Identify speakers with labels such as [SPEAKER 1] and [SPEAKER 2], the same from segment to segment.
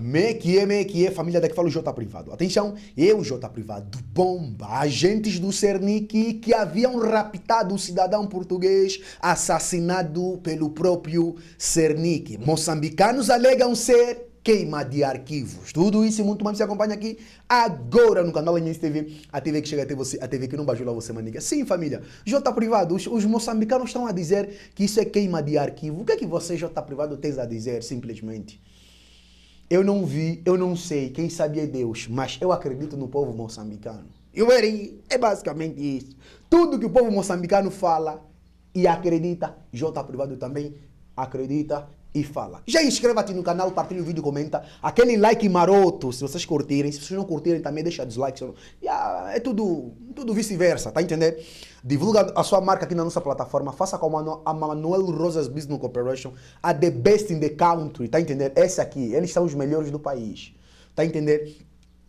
[SPEAKER 1] Me que é, família daqui fala o J Privado. Atenção, eu, J Privado, bomba. Agentes do Cernic que haviam raptado um cidadão português assassinado pelo próprio Cernic. Moçambicanos alegam ser queima de arquivos. Tudo isso e muito mais você acompanha aqui agora no canal NS TV, a TV que chega até você, a TV que não bajula você, manica. Sim, família, J Privado, os moçambicanos estão a dizer que isso é queima de arquivo. O que é que você, J Privado, tens a dizer, simplesmente? Eu não vi, eu não sei, quem sabe é Deus, mas eu acredito no povo moçambicano. É basicamente isso. Tudo que o povo moçambicano fala e acredita, J Privado também acredita e fala. Já inscreva-te no canal, partilha o vídeo, comenta. Aquele like maroto, se vocês curtirem. Se vocês não curtirem, também deixa dislike. É tudo vice-versa, tá entendendo? Divulga a sua marca aqui na nossa plataforma. Faça como a Manuel Rosas Business Corporation, a the best in the country, tá entendendo? Essa aqui, eles são os melhores do país, tá entendendo?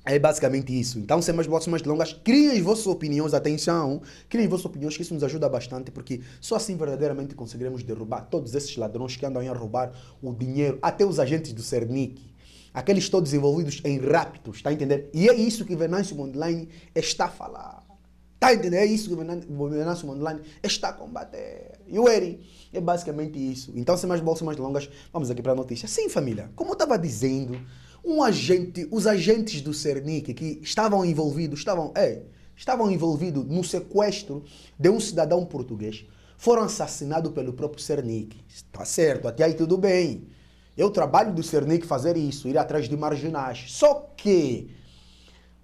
[SPEAKER 1] É basicamente isso. Então, sem mais blocos, mais delongas, criem as vossas opiniões, atenção, criem as vossas opiniões, que isso nos ajuda bastante, porque só assim verdadeiramente conseguiremos derrubar todos esses ladrões que andam a roubar o dinheiro, até os agentes do Cernic, aqueles todos envolvidos em raptos, tá entendendo? E é isso que Venâncio Mondlane está a falar. Tá entendendo? É isso que Venâncio Mondlane está a combater. É basicamente isso. Então, sem mais blocos, mais delongas, vamos aqui para a notícia. Sim, família, como eu estava dizendo, os agentes do Cernic que estavam envolvidos no sequestro de um cidadão português, foram assassinados pelo próprio Cernic. Está certo, até aí tudo bem. É o trabalho do Cernic fazer isso, ir atrás de marginais. Só que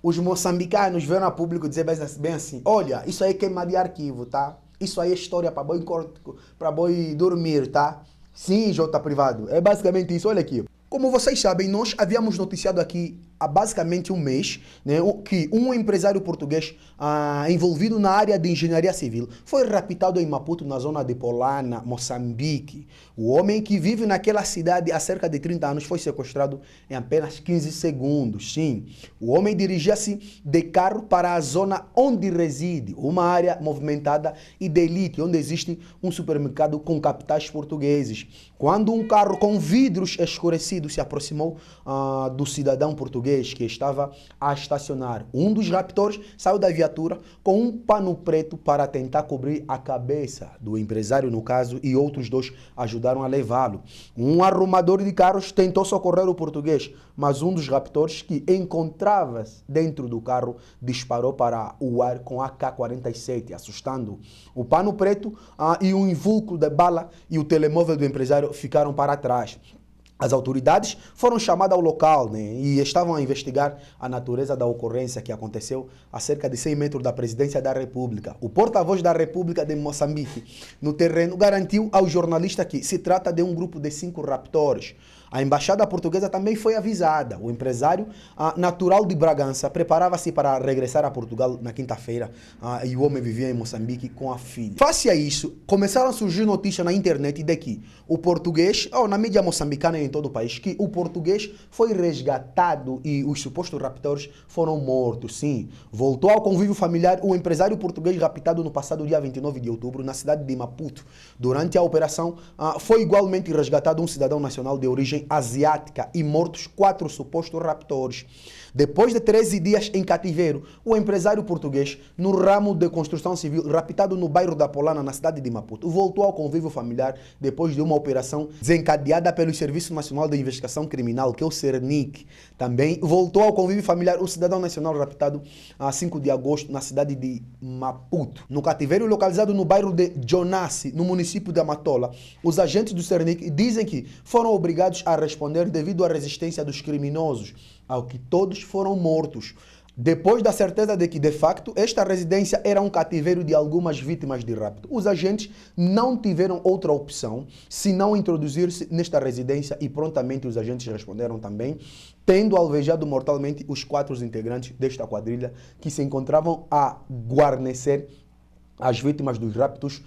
[SPEAKER 1] os moçambicanos vieram a público dizer bem assim, olha, isso aí é queima de arquivo, tá? Isso aí é história para boi dormir, tá? Sim, J Privado, é basicamente isso, olha aqui. Como vocês sabem, nós havíamos noticiado aqui há basicamente um mês, né, que um empresário português envolvido na área de engenharia civil foi raptado em Maputo, na zona de Polana, Moçambique. O homem que vive naquela cidade há cerca de 30 anos foi sequestrado em apenas 15 segundos. Sim, o homem dirigia-se de carro para a zona onde reside, uma área movimentada e de elite, onde existe um supermercado com capitais portugueses. Quando um carro com vidros escurecidos se aproximou do cidadão português que estava a estacionar, um dos raptores saiu da viatura com um pano preto para tentar cobrir a cabeça do empresário, no caso, e outros dois ajudaram a levá-lo. Um arrumador de carros tentou socorrer o português, mas um dos raptores que encontrava-se dentro do carro disparou para o ar com AK-47, assustando. O pano preto e o invulcro de bala e o telemóvel do empresário ficaram para trás. As autoridades foram chamadas ao local, né, e estavam a investigar a natureza da ocorrência que aconteceu a cerca de 100 metros da presidência da República. O porta-voz da República de Moçambique, no terreno, garantiu ao jornalista que se trata de um grupo de 5 raptores. A embaixada portuguesa também foi avisada. O empresário natural de Bragança preparava-se para regressar a Portugal na quinta-feira e o homem vivia em Moçambique com a filha. Face a isso, começaram a surgir notícias na internet de que o português, na mídia moçambicana e em todo o país, que o português foi resgatado e os supostos raptores foram mortos. Sim, voltou ao convívio familiar o empresário português raptado no passado dia 29 de outubro na cidade de Maputo. Durante a operação, foi igualmente resgatado um cidadão nacional de origem asiática e mortos 4 supostos raptores. Depois de 13 dias em cativeiro, o empresário português, no ramo de construção civil, raptado no bairro da Polana, na cidade de Maputo, voltou ao convívio familiar depois de uma operação desencadeada pelo Serviço Nacional de Investigação Criminal, que é o Cernic. Também voltou ao convívio familiar o cidadão nacional raptado a 5 de agosto na cidade de Maputo. No cativeiro localizado no bairro de Jonassi, no município de Amatola, os agentes do Cernic dizem que foram obrigados a responder devido à resistência dos criminosos, ao que todos foram mortos. Depois da certeza de que, de facto, esta residência era um cativeiro de algumas vítimas de rapto, os agentes não tiveram outra opção senão introduzir-se nesta residência e prontamente os agentes responderam também, tendo alvejado mortalmente os 4 integrantes desta quadrilha que se encontravam a guarnecer as vítimas dos raptos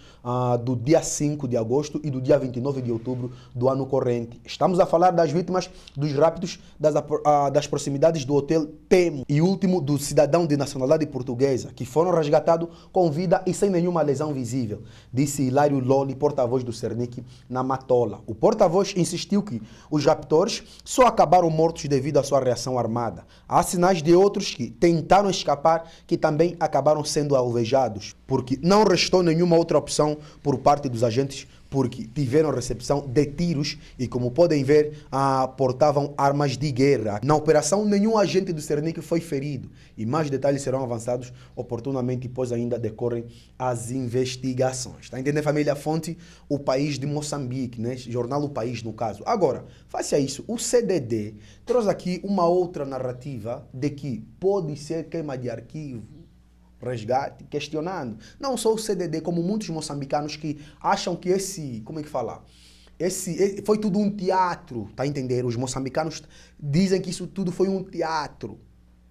[SPEAKER 1] do dia 5 de agosto e do dia 29 de outubro do ano corrente. Estamos a falar das vítimas dos raptos das proximidades do Hotel Temo e último do cidadão de nacionalidade portuguesa, que foram resgatados com vida e sem nenhuma lesão visível, disse Hilário Lolli, porta-voz do Cernic, na Matola. O porta-voz insistiu que os raptores só acabaram mortos devido à sua reação armada. Há sinais de outros que tentaram escapar que também acabaram sendo alvejados, porque não restou nenhuma outra opção por parte dos agentes, porque tiveram recepção de tiros e, como podem ver, portavam armas de guerra. Na operação, nenhum agente do Cernic foi ferido e mais detalhes serão avançados oportunamente, pois ainda decorrem as investigações. Está entendendo, família? Fonte, O País de Moçambique, né? Jornal O País, no caso. Agora, face a isso, o CDD trouxe aqui uma outra narrativa de que pode ser queima de arquivo, resgate, questionando. Não só o CDD, como muitos moçambicanos que acham que como é que fala? Foi tudo um teatro, tá entendendo? Os moçambicanos dizem que isso tudo foi um teatro.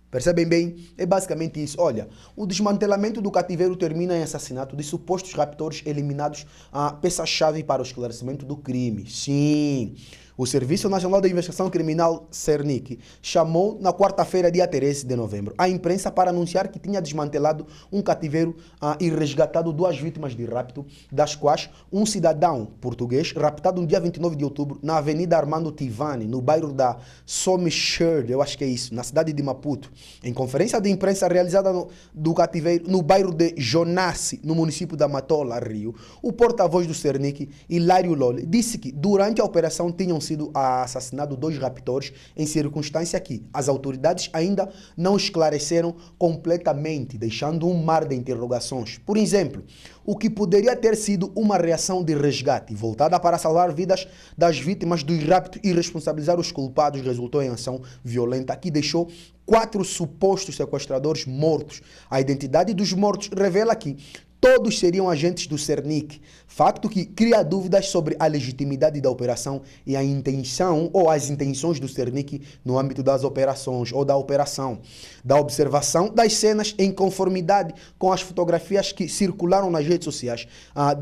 [SPEAKER 1] Percebem bem? É basicamente isso. Olha, o desmantelamento do cativeiro termina em assassinato de supostos raptores eliminados a peça-chave para o esclarecimento do crime. Sim. O Serviço Nacional de Investigação Criminal, Cernic, chamou na quarta-feira, dia 13 de novembro, a imprensa para anunciar que tinha desmantelado um cativeiro e resgatado 2 vítimas de rapto, das quais um cidadão português, raptado no dia 29 de outubro, na Avenida Armando Tivani, no bairro da Somicherd, eu acho que é isso, na cidade de Maputo. Em conferência de imprensa realizada do cativeiro no bairro de Jonassi, no município da Matola, Rio, o porta-voz do Cernic, Hilário Lolli, disse que durante a operação tinham sido assassinados 2 raptores em circunstância que as autoridades ainda não esclareceram completamente, deixando um mar de interrogações. Por exemplo, o que poderia ter sido uma reação de resgate voltada para salvar vidas das vítimas dos raptos e responsabilizar os culpados resultou em ação violenta que deixou 4 supostos sequestradores mortos. A identidade dos mortos revela que todos seriam agentes do Cernic, facto que cria dúvidas sobre a legitimidade da operação e a intenção ou as intenções do Cernic no âmbito das operações ou da operação. Da observação das cenas em conformidade com as fotografias que circularam nas redes sociais,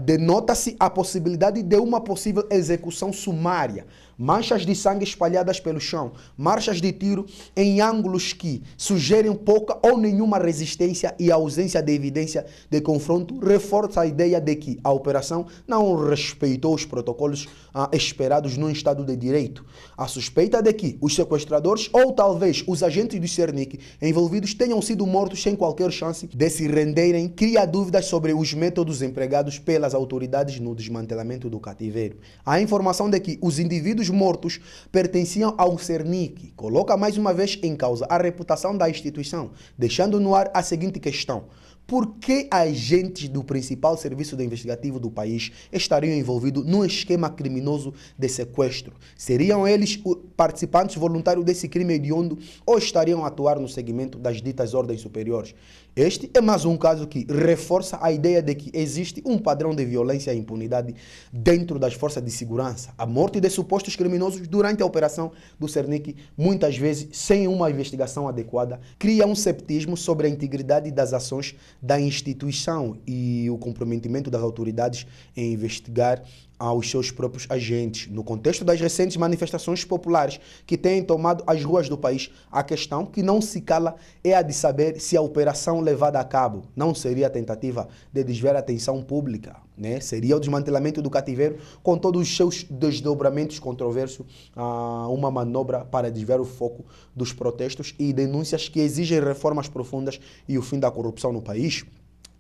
[SPEAKER 1] denota-se a possibilidade de uma possível execução sumária. Manchas de sangue espalhadas pelo chão, marchas de tiro em ângulos que sugerem pouca ou nenhuma resistência e a ausência de evidência de confronto reforça a ideia de que a operação não respeitou os protocolos esperados num Estado de Direito. A suspeita de que os sequestradores ou talvez os agentes do Cernic envolvidos tenham sido mortos sem qualquer chance de se renderem cria dúvidas sobre os métodos empregados pelas autoridades no desmantelamento do cativeiro. A informação de que os indivíduos mortos pertenciam ao Cernic coloca mais uma vez em causa a reputação da instituição, deixando no ar a seguinte questão: por que agentes do principal serviço investigativo do país estariam envolvidos num esquema criminoso de sequestro? Seriam eles participantes voluntários desse crime hediondo ou estariam a atuar no segmento das ditas ordens superiores? Este é mais um caso que reforça a ideia de que existe um padrão de violência e impunidade dentro das forças de segurança. A morte de supostos criminosos durante a operação do Cernic, muitas vezes sem uma investigação adequada, cria um ceptismo sobre a integridade das ações da instituição e o comprometimento das autoridades em investigar aos seus próprios agentes. No contexto das recentes manifestações populares que têm tomado as ruas do país, a questão que não se cala é a de saber se a operação levada a cabo não seria a tentativa de desviar a atenção pública, né? Seria o desmantelamento do cativeiro com todos os seus desdobramentos controversos, uma manobra para desviar o foco dos protestos e denúncias que exigem reformas profundas e o fim da corrupção no país.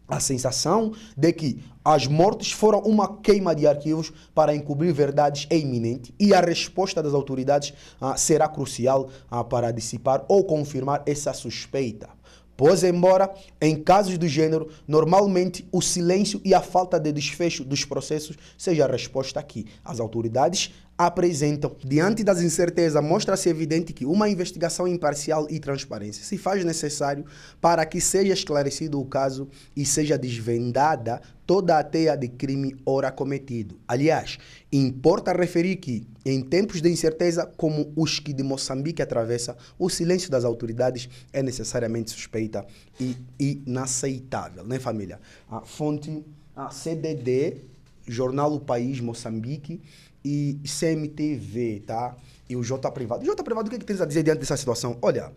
[SPEAKER 1] A sensação de que as mortes foram uma queima de arquivos para encobrir verdades é iminente e a resposta das autoridades será crucial para dissipar ou confirmar essa suspeita. Pois, embora em casos do gênero, normalmente o silêncio e a falta de desfecho dos processos seja a resposta aqui. As autoridades apresentam. Diante das incertezas, mostra-se evidente que uma investigação imparcial e transparente se faz necessário para que seja esclarecido o caso e seja desvendada toda a teia de crime ora cometido. Aliás, importa referir que, em tempos de incerteza como os que de Moçambique atravessa, o silêncio das autoridades é necessariamente suspeita e inaceitável, né, família? A fonte, a CDD, Jornal O País, Moçambique, e CMTV, tá? E o J Privado. J Privado, o que tens a dizer diante dessa situação? Olha,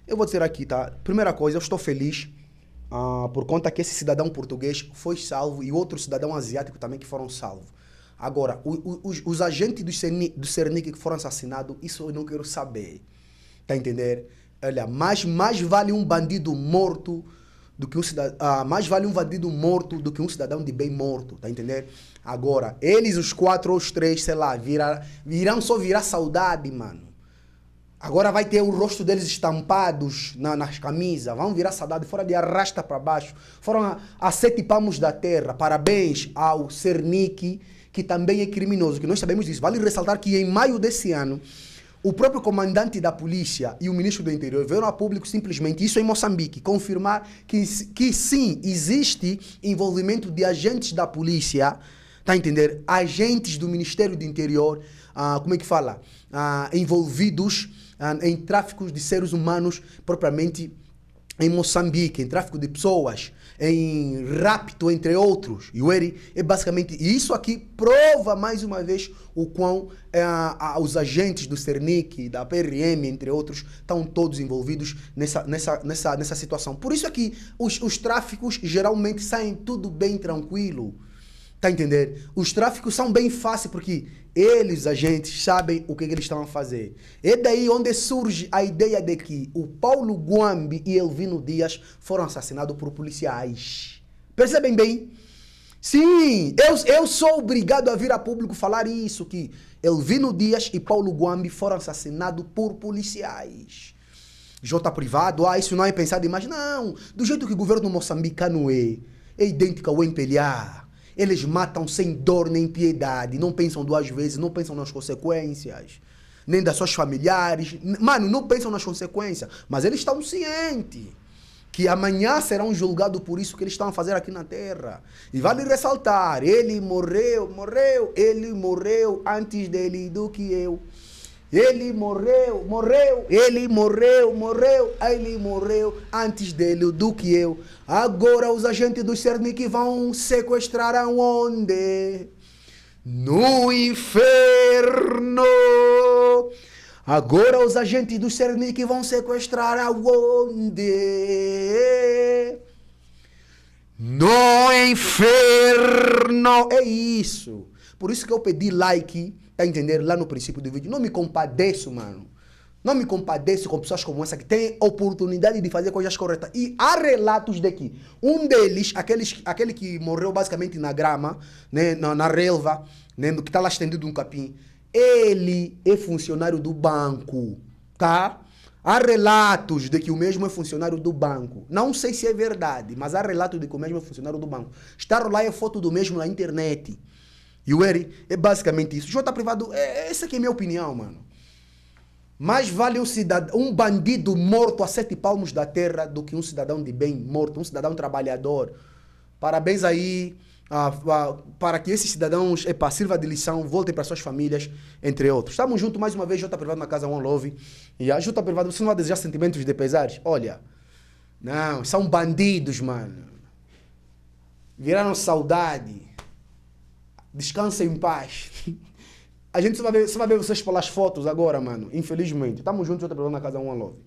[SPEAKER 1] eu vou dizer aqui, tá? Primeira coisa, eu estou feliz por conta que esse cidadão português foi salvo e outro cidadão asiático também que foram salvos. Agora, os agentes do Cernic que foram assassinados, isso eu não quero saber. Tá entendendo? Olha, mais vale um bandido morto do que um cidadão, mais vale um bandido morto do que um cidadão de bem morto, tá entendendo? Agora, eles, os 4 ou os 3, sei lá, virão só virar saudade, mano. Agora vai ter o rosto deles estampados nas camisas, vão virar saudade, fora de arrasta para baixo. Foram a 7 palmos da terra. Parabéns ao Cernic, que também é criminoso, que nós sabemos disso. Vale ressaltar que em maio desse ano, o próprio comandante da polícia e o ministro do interior veio a público simplesmente, isso em Moçambique, confirmar que sim, existe envolvimento de agentes da polícia, tá a entender? Agentes do Ministério do Interior, como é que fala? Envolvidos em tráfico de seres humanos, propriamente em Moçambique, em tráfico de pessoas, em rapto, entre outros. É basicamente, e isso aqui prova mais uma vez o quão os agentes do Cernic, da PRM, entre outros, estão todos envolvidos nessa situação. Por isso aqui, os tráficos geralmente saem tudo bem tranquilo. Tá entendendo? Os tráficos são bem fáceis porque eles, agentes, sabem o que eles estão a fazer. É daí onde surge a ideia de que o Paulo Guambi e Elvino Dias foram assassinados por policiais. Percebem bem? Sim, eu sou obrigado a vir a público falar isso, que Elvino Dias e Paulo Guambi foram assassinados por policiais. J Privado, isso não é pensado demais. Não, do jeito que o governo moçambicano é idêntico ao MPLA. Eles matam sem dor nem piedade, não pensam 2 vezes, não pensam nas consequências, nem das suas familiares. Mano, não pensam nas consequências, mas eles estão cientes que amanhã serão julgados por isso que eles estão a fazer aqui na Terra. E vale ressaltar, ele morreu antes dele do que eu. Ele morreu antes dele do que eu. Agora os agentes do Cernic vão sequestrar aonde? No inferno. Agora os agentes do Cernic vão sequestrar aonde? No inferno. É isso. Por isso que eu pedi like, tá entendendo? Lá no princípio do vídeo. Não me compadeço, mano. Não me compadeço com pessoas como essa que têm oportunidade de fazer coisas corretas. E há relatos de que um deles, aquele que morreu basicamente na grama, né, na relva, né, que está lá estendido um capim, ele é funcionário do banco, tá? Há relatos de que o mesmo é funcionário do banco. Não sei se é verdade, mas há relatos de que o mesmo é funcionário do banco. Está lá a foto do mesmo na internet. E o Eri é basicamente isso. J Privado, essa aqui é a minha opinião, mano. Mais vale um bandido morto a 7 palmos da terra do que um cidadão de bem morto, um cidadão trabalhador. Parabéns aí para que esses cidadãos sirva de lição, voltem para suas famílias, entre outros. Estamos juntos mais uma vez, J Privado na casa One Love. E a J Privado, você não vai desejar sentimentos de pesares? Olha, não, são bandidos, mano. Viraram saudade. Descansa em paz. A gente só vai ver vocês pelas fotos agora, mano. Infelizmente. Tamo juntos, outra pessoa na casa One Love.